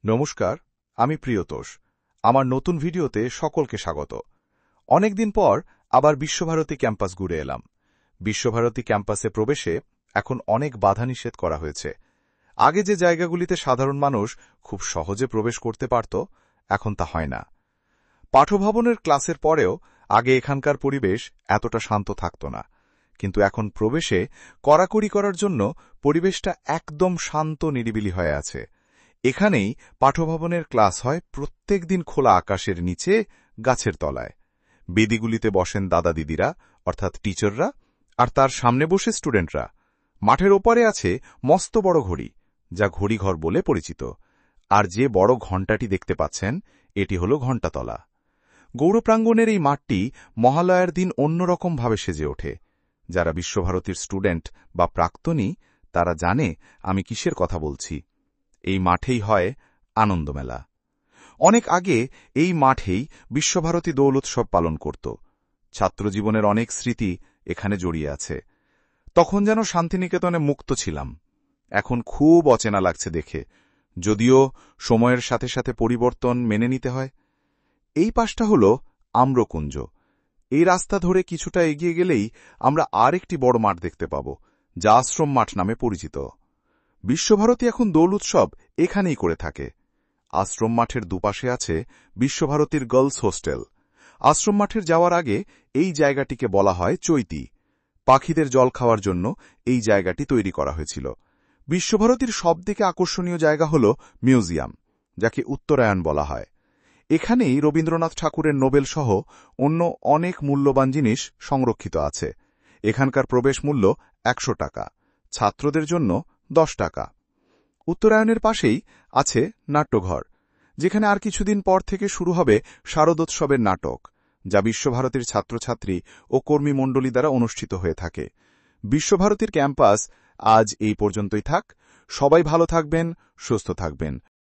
নমস্কার, আমি প্রিয়তোষ। আমার নতুন ভিডিওতে সকলকে স্বাগত। অনেকদিন পর আবার বিশ্বভারতী ক্যাম্পাস ঘুরে এলাম। বিশ্বভারতী ক্যাম্পাসে প্রবেশে এখন অনেক বাধা নিষেধ করা হয়েছে। আগে যে জায়গাগুলিতে সাধারণ মানুষ খুব সহজে প্রবেশ করতে পারত, এখন তা হয় না। পাঠভবনের ক্লাসের পরেও আগে এখানকার পরিবেশ এতটা শান্ত থাকত না, কিন্তু এখন প্রবেশে কড়াকড়ি করার জন্য পরিবেশটা একদম শান্ত নিরিবিলি হয়ে আছে। এখানেই পাঠভবনের ক্লাস হয় প্রত্যেক দিন খোলা আকাশের নিচে, গাছের তলায়। বেদিগুলিতে বসেন দাদা দিদিরা, অর্থাৎ টিচাররা, আর তার সামনে বসে স্টুডেন্টরা। মাঠের ওপারে আছে মস্ত বড় ঘড়ি, যা ঘড়িঘর বলে পরিচিত। আর যে বড় ঘণ্টাটি দেখতে পাচ্ছেন, এটি হল ঘণ্টাতলা। গৌরপ্রাঙ্গণের এই মাঠটি মহালয়ার দিন অন্যরকমভাবে সেজে ওঠে। যারা বিশ্বভারতীর স্টুডেন্ট বা প্রাক্তনী, তারা জানে আমি কিসের কথা বলছি। এই মাঠেই হয় আনন্দমেলা। অনেক আগে এই মাঠেই বিশ্বভারতী দোল উৎসব পালন করত। ছাত্রজীবনের অনেক স্মৃতি এখানে জড়িয়ে আছে। তখন যেন শান্তিনিকেতনে মুক্ত ছিলাম। এখন খুব অচেনা লাগছে দেখে, যদিও সময়ের সাথে সাথে পরিবর্তন মেনে নিতে হয়। এই পাশটা হল আম্রকুঞ্জ। এই রাস্তা ধরে কিছুটা এগিয়ে গেলেই আমরা আর একটি বড় মাঠ দেখতে পাব, যা আশ্রম মাঠ নামে পরিচিত। বিশ্বভারতী এখন দোল উৎসব এখানেই করে থাকে। আশ্রম মাঠের দুপাশে আছে বিশ্বভারতীর গার্লস হোস্টেল। আশ্রম মাঠের যাওয়ার আগে এই জায়গাটিকে বলা হয় চৈতি। পাখিদের জল খাওয়ার জন্য এই জায়গাটি তৈরি করা হয়েছিল। বিশ্বভারতীর সবথেকে আকর্ষণীয় জায়গা হল মিউজিয়াম, যাকে উত্তরায়ণ বলা হয়। এখানেই রবীন্দ্রনাথ ঠাকুরের নোবেল সহ অন্য অনেক মূল্যবান জিনিস সংরক্ষিত আছে। এখানকার প্রবেশ মূল্য ১০০ টাকা, ছাত্রদের জন্য ১০ টাকা। উত্তরায়ণের পাশেই আছে নাট্যঘর, যেখানে আর কিছুদিন পর থেকে শুরু হবে শারদোৎসবের নাটক, যা বিশ্বভারতীর ছাত্রছাত্রী ও কর্মীমণ্ডলী দ্বারা অনুষ্ঠিত হয়ে থাকে। বিশ্বভারতীর ক্যাম্পাস আজ এই পর্যন্তই থাক। সবাই ভালো থাকবেন, সুস্থ থাকবেন।